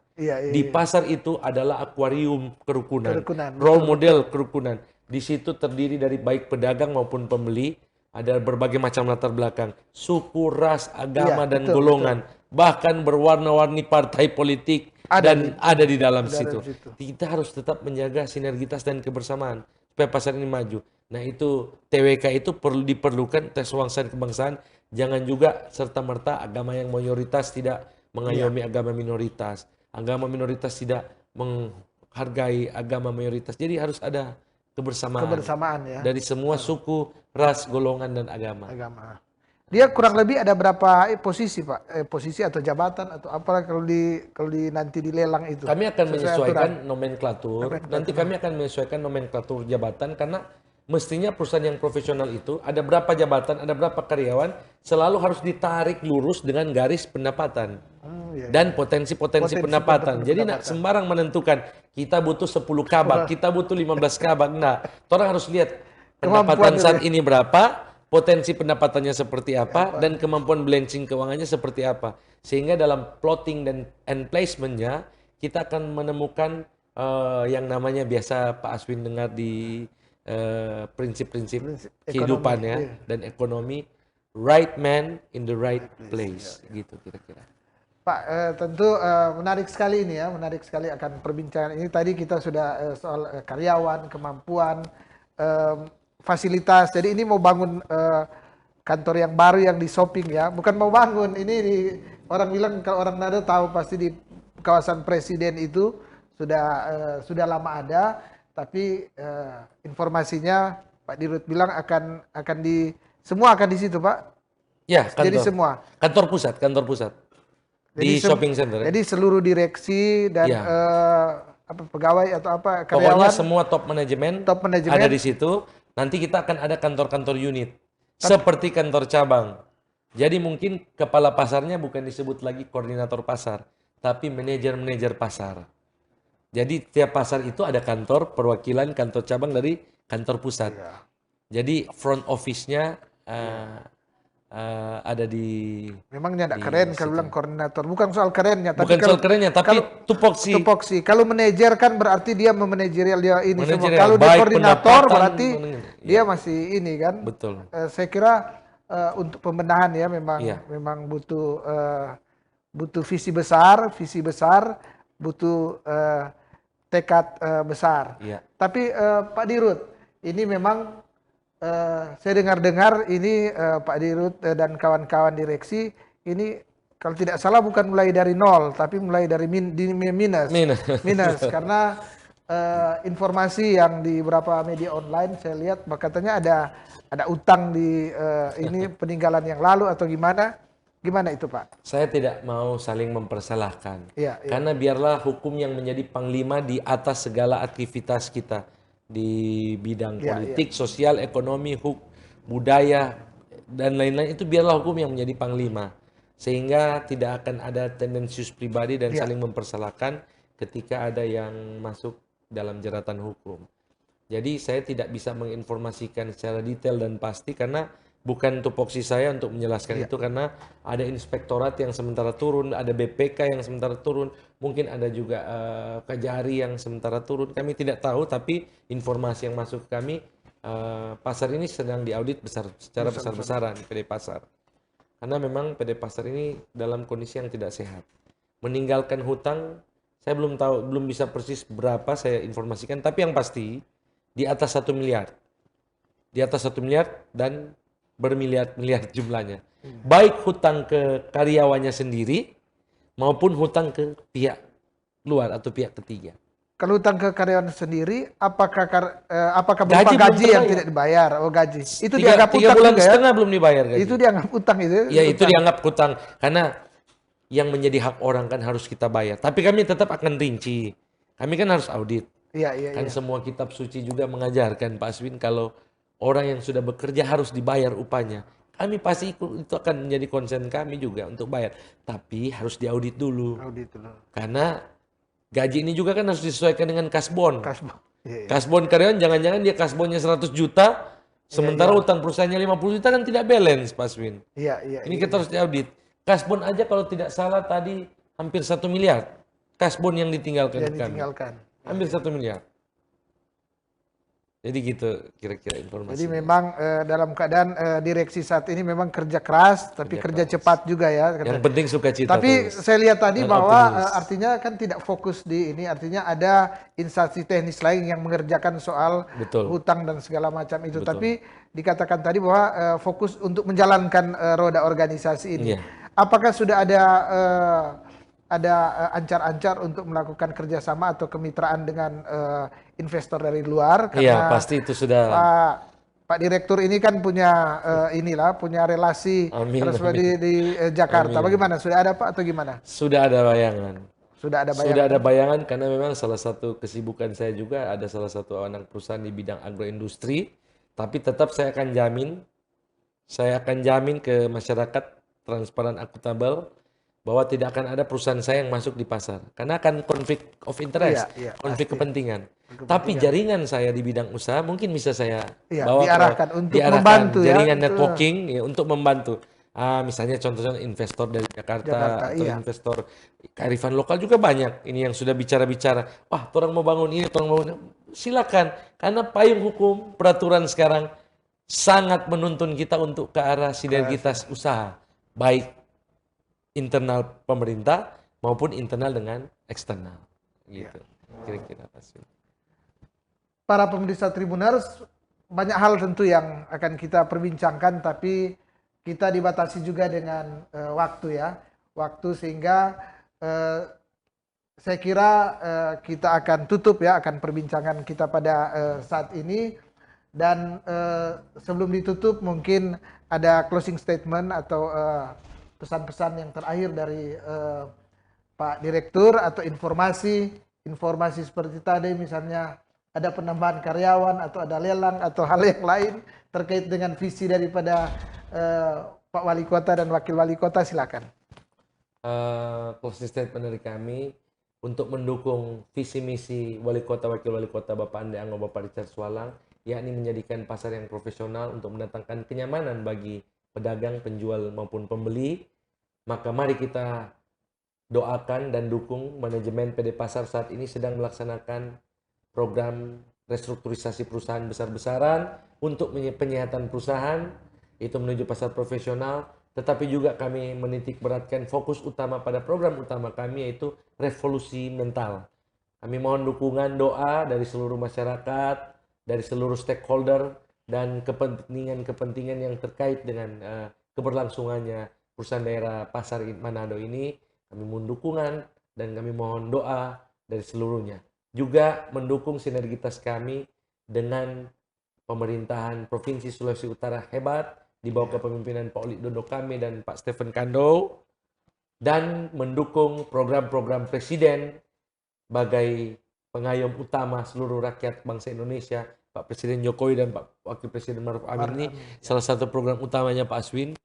[SPEAKER 2] Di pasar itu adalah akuarium kerukunan. Role model kerukunan. Di situ terdiri dari baik pedagang maupun pembeli, ada berbagai macam latar belakang, suku, ras, agama dan golongan, bahkan berwarna-warni partai politik ada di dalam situ. Kita harus tetap menjaga sinergitas dan kebersamaan supaya pasar ini maju. Nah itu TWK itu diperlukan, tes wawasan kebangsaan. Jangan juga serta-merta agama yang mayoritas tidak mengayomi agama minoritas. Agama minoritas tidak menghargai agama mayoritas. Jadi harus ada kebersamaan dari semua suku, ras, golongan, dan agama.
[SPEAKER 1] Dia kurang lebih ada berapa posisi Pak? Posisi atau jabatan atau apa kalau nanti dilelang itu?
[SPEAKER 2] Kami akan menyesuaikan nomenklatur. Nanti kami akan menyesuaikan nomenklatur jabatan, karena mestinya perusahaan yang profesional itu ada berapa jabatan, ada berapa karyawan, selalu harus ditarik lurus dengan garis pendapatan dan potensi-potensi pendapatan. Jadi nak sembarang menentukan kita butuh 10 kabak, kita butuh 15 kabak. Nah, orang harus lihat pendapatan saat ini berapa, potensi pendapatannya seperti apa, dan kemampuan balancing keuangannya seperti apa. Sehingga dalam plotting and placement-nya kita akan menemukan yang namanya biasa Pak Aswin dengar di prinsip-prinsip kehidupan dan ekonomi, right man in the right place, gitu kira-kira.
[SPEAKER 1] Pak, tentu menarik sekali ini ya, menarik sekali akan perbincangan ini. Tadi kita sudah soal karyawan, kemampuan, fasilitas. Jadi ini mau bangun kantor yang baru yang di shopping ya, bukan mau bangun. Ini orang bilang, kalau orang Nado tahu pasti di kawasan Presiden itu sudah lama ada. Tapi informasinya Pak Dirut bilang akan semua akan di situ, Pak.
[SPEAKER 2] Ya,
[SPEAKER 1] Jadi
[SPEAKER 2] kantor.
[SPEAKER 1] semua.
[SPEAKER 2] Kantor pusat.
[SPEAKER 1] Jadi
[SPEAKER 2] Di shopping center ya.
[SPEAKER 1] jadi seluruh direksi dan
[SPEAKER 2] Ya.
[SPEAKER 1] apa pegawai atau apa
[SPEAKER 2] Pokoknya
[SPEAKER 1] karyawan
[SPEAKER 2] semua top manajemen
[SPEAKER 1] top
[SPEAKER 2] ada
[SPEAKER 1] manajemen
[SPEAKER 2] di situ. Nanti kita akan ada kantor-kantor unit. Seperti kantor cabang. Jadi mungkin kepala pasarnya bukan disebut lagi koordinator pasar. Tapi manajer-manajer pasar. Jadi tiap pasar itu ada kantor perwakilan kantor cabang dari kantor pusat.
[SPEAKER 1] Iya.
[SPEAKER 2] Jadi front office-nya ada di
[SPEAKER 1] Memangnya tidak
[SPEAKER 2] di
[SPEAKER 1] keren kalau
[SPEAKER 2] situ.
[SPEAKER 1] bilang koordinator. Bukan soal kerennya, tapi
[SPEAKER 2] Bukan soal kerennya, tapi tupoksi.
[SPEAKER 1] tupoksi. Kalau manajer kan berarti dia memanajerial dia ini semua.
[SPEAKER 2] Manajerial,
[SPEAKER 1] Kalau dia
[SPEAKER 2] baik
[SPEAKER 1] koordinator
[SPEAKER 2] pendapatan,
[SPEAKER 1] berarti dia
[SPEAKER 2] iya.
[SPEAKER 1] masih ini kan.
[SPEAKER 2] Betul.
[SPEAKER 1] Saya kira untuk pembenahan ya memang
[SPEAKER 2] Iya.
[SPEAKER 1] memang butuh visi besar, butuh tekad besar.
[SPEAKER 2] Iya.
[SPEAKER 1] Tapi Pak Dirut, ini memang saya dengar-dengar ini Pak Dirut dan kawan-kawan direksi ini kalau tidak salah bukan mulai dari nol, tapi mulai dari minus. Minus karena informasi yang di beberapa media online saya lihat katanya ada utang di ini peninggalan yang lalu atau gimana? Gimana itu, Pak?
[SPEAKER 2] Saya tidak mau saling mempersalahkan.
[SPEAKER 1] Iya, iya.
[SPEAKER 2] Karena biarlah hukum yang menjadi panglima di atas segala aktivitas kita di bidang
[SPEAKER 1] Iya,
[SPEAKER 2] politik, sosial, ekonomi, budaya dan lain-lain, itu biarlah hukum yang menjadi panglima. Sehingga tidak akan ada tendensius pribadi dan
[SPEAKER 1] Iya.
[SPEAKER 2] saling mempersalahkan ketika ada yang masuk dalam jeratan hukum. Jadi saya tidak bisa menginformasikan secara detail dan pasti karena bukan tupoksi saya untuk menjelaskan itu, karena ada inspektorat yang sementara turun, ada BPK yang sementara turun, mungkin ada juga Kajari yang sementara turun. Kami tidak tahu, tapi informasi yang masuk ke kami, pasar ini sedang diaudit secara besar-besaran PD Pasar. Karena memang PD Pasar ini dalam kondisi yang tidak sehat. Meninggalkan hutang, saya belum tahu, belum bisa persis berapa saya informasikan, tapi yang pasti di atas 1 miliar. Di atas 1 miliar dan bermiliar-miliar jumlahnya. Baik hutang ke karyawannya sendiri maupun hutang ke pihak luar atau pihak ketiga.
[SPEAKER 1] Kalau hutang ke karyawan sendiri, apakah berupa
[SPEAKER 2] Gaji belum
[SPEAKER 1] gaji yang
[SPEAKER 2] terbayar.
[SPEAKER 1] tidak dibayar? Oh, gaji. Itu
[SPEAKER 2] Tiga
[SPEAKER 1] dianggap utang
[SPEAKER 2] bulan
[SPEAKER 1] juga ya?
[SPEAKER 2] setengah belum dibayar gaji.
[SPEAKER 1] Itu dianggap utang itu?
[SPEAKER 2] Ya itu dianggap hutang karena yang menjadi hak orang kan harus kita bayar. Tapi kami tetap akan rinci. Kami kan harus audit.
[SPEAKER 1] Iya.
[SPEAKER 2] Kan semua kitab suci juga mengajarkan Pak Aswin kalau orang yang sudah bekerja harus dibayar upahnya. Kami pasti itu akan menjadi konsen kami juga untuk bayar. Tapi harus diaudit dulu.
[SPEAKER 1] Audit dulu.
[SPEAKER 2] Karena gaji ini juga kan harus disesuaikan dengan kasbon.
[SPEAKER 1] Kasbon. Iya.
[SPEAKER 2] Kasbon karyawan jangan-jangan dia kasbonnya 100 juta, sementara utang perusahaannya 50 juta kan tidak balance Pak Aswin.
[SPEAKER 1] Iya.
[SPEAKER 2] Ini kita harus diaudit. Kasbon aja kalau tidak salah tadi hampir 1 miliar. Kasbon yang ditinggalkan
[SPEAKER 1] Yang
[SPEAKER 2] kami.
[SPEAKER 1] ditinggalkan.
[SPEAKER 2] Hampir 1 miliar. Jadi gitu kira-kira informasi.
[SPEAKER 1] Jadi memang dalam keadaan direksi saat ini memang kerja keras, tapi kerja cepat juga ya.
[SPEAKER 2] Yang penting sukacita.
[SPEAKER 1] Tapi
[SPEAKER 2] terus.
[SPEAKER 1] saya lihat tadi
[SPEAKER 2] Dan
[SPEAKER 1] bahwa
[SPEAKER 2] optimis.
[SPEAKER 1] artinya kan tidak fokus di ini, artinya ada instansi teknis lain yang mengerjakan soal
[SPEAKER 2] Betul.
[SPEAKER 1] hutang dan segala macam itu.
[SPEAKER 2] Betul.
[SPEAKER 1] Tapi dikatakan tadi bahwa fokus untuk menjalankan roda organisasi ini.
[SPEAKER 2] Iya.
[SPEAKER 1] Apakah sudah ada ancar-ancar untuk melakukan kerjasama atau kemitraan dengan investor dari luar?
[SPEAKER 2] Iya, pasti itu sudah.
[SPEAKER 1] Pak Direktur ini kan punya punya relasi di Jakarta.
[SPEAKER 2] Amin.
[SPEAKER 1] Bagaimana? Sudah ada Pak atau gimana?
[SPEAKER 2] Sudah ada bayangan.
[SPEAKER 1] Sudah ada bayangan.
[SPEAKER 2] Sudah ada bayangan karena memang salah satu kesibukan saya juga ada salah satu anak perusahaan di bidang agroindustri. Tapi tetap saya akan jamin ke masyarakat transparan, akuntabel, bahwa tidak akan ada perusahaan saya yang masuk di pasar. Karena akan konflik of interest, konflik kepentingan. Tapi jaringan saya di bidang usaha mungkin bisa saya bawa
[SPEAKER 1] diarahkan untuk membantu
[SPEAKER 2] jaringan networking ya, untuk membantu. Misalnya contohnya investor dari Jakarta atau investor kearifan lokal juga banyak. Ini yang sudah bicara-bicara, wah orang mau bangun ini, orang mau bangun. Silakan. Karena payung hukum, peraturan sekarang sangat menuntun kita untuk ke arah sinergitas usaha. Baik internal pemerintah maupun internal dengan eksternal. Gitu. Kira-kira pasti.
[SPEAKER 1] Para pemirsa Tribuners, banyak hal tentu yang akan kita perbincangkan, tapi kita dibatasi juga dengan waktu ya. Waktu sehingga saya kira kita akan tutup ya, akan perbincangan kita pada saat ini. Dan sebelum ditutup mungkin ada closing statement atau pesan-pesan yang terakhir dari Pak Direktur atau informasi seperti tadi misalnya ada penambahan karyawan atau ada lelang atau hal yang lain terkait dengan visi daripada Pak Wali Kota dan Wakil Wali Kota, silakan.
[SPEAKER 2] Closing statement dari kami untuk mendukung visi misi Wali Kota Wakil Wali Kota Bapak Ande Anggo Bapak Richard Swalang, yakni menjadikan pasar yang profesional untuk mendatangkan kenyamanan bagi pedagang, penjual maupun pembeli. Maka mari kita doakan dan dukung manajemen PD Pasar saat ini sedang melaksanakan program restrukturisasi perusahaan besar-besaran untuk penyehatan perusahaan itu menuju pasar profesional, tetapi juga kami menitik beratkan fokus utama pada program utama kami yaitu revolusi mental. Kami mohon dukungan doa dari seluruh masyarakat, dari seluruh stakeholder dan kepentingan-kepentingan yang terkait dengan keberlangsungannya perusahaan daerah Pasar Manado ini. Kami mohon dukungan dan kami mohon doa dari seluruhnya. Juga mendukung sinergitas kami dengan pemerintahan Provinsi Sulawesi Utara hebat di bawah kepemimpinan Pak Oli Dodo kami dan Pak Stephen Kando, dan mendukung program-program Presiden sebagai pengayom utama seluruh rakyat bangsa Indonesia, Pak Presiden Jokowi dan Pak Wakil Presiden Maruf Amin ini salah satu program utamanya Pak Aswin,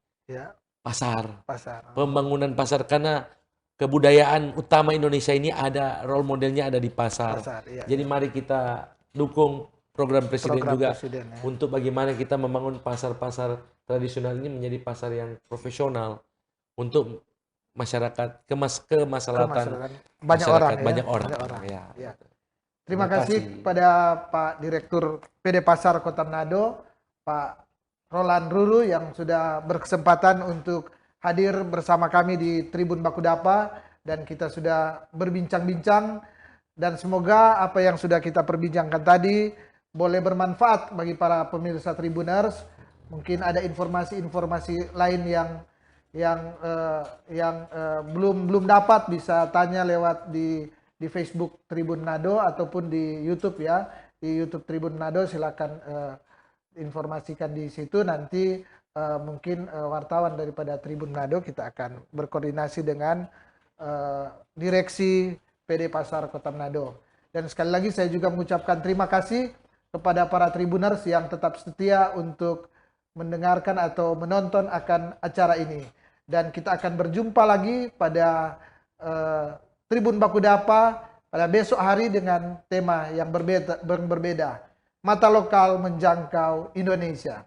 [SPEAKER 2] pasar. Pembangunan pasar, karena kebudayaan utama Indonesia ini ada role modelnya ada di pasar. Jadi mari kita dukung program Presiden juga untuk bagaimana kita membangun pasar-pasar tradisional ini menjadi pasar yang profesional untuk masyarakat, kemaslahatan banyak orang. Ya.
[SPEAKER 1] Terima kasih kepada Pak Direktur PD Pasar Kota Manado, Pak Roland Ruru yang sudah berkesempatan untuk hadir bersama kami di Tribun Bakudapa dan kita sudah berbincang-bincang, dan semoga apa yang sudah kita perbincangkan tadi boleh bermanfaat bagi para pemirsa Tribuners. Mungkin ada informasi-informasi lain yang belum dapat, bisa tanya lewat di Facebook Tribun Manado ataupun di YouTube ya. Di YouTube Tribun Manado silakan informasikan di situ. Nanti mungkin wartawan daripada Tribun Manado kita akan berkoordinasi dengan direksi PD Pasar Kota Manado. Dan sekali lagi saya juga mengucapkan terima kasih kepada para Tribuners yang tetap setia untuk mendengarkan atau menonton akan acara ini. Dan kita akan berjumpa lagi pada Tribun Bakudapa pada besok hari dengan tema yang berbeda. Mata lokal menjangkau Indonesia.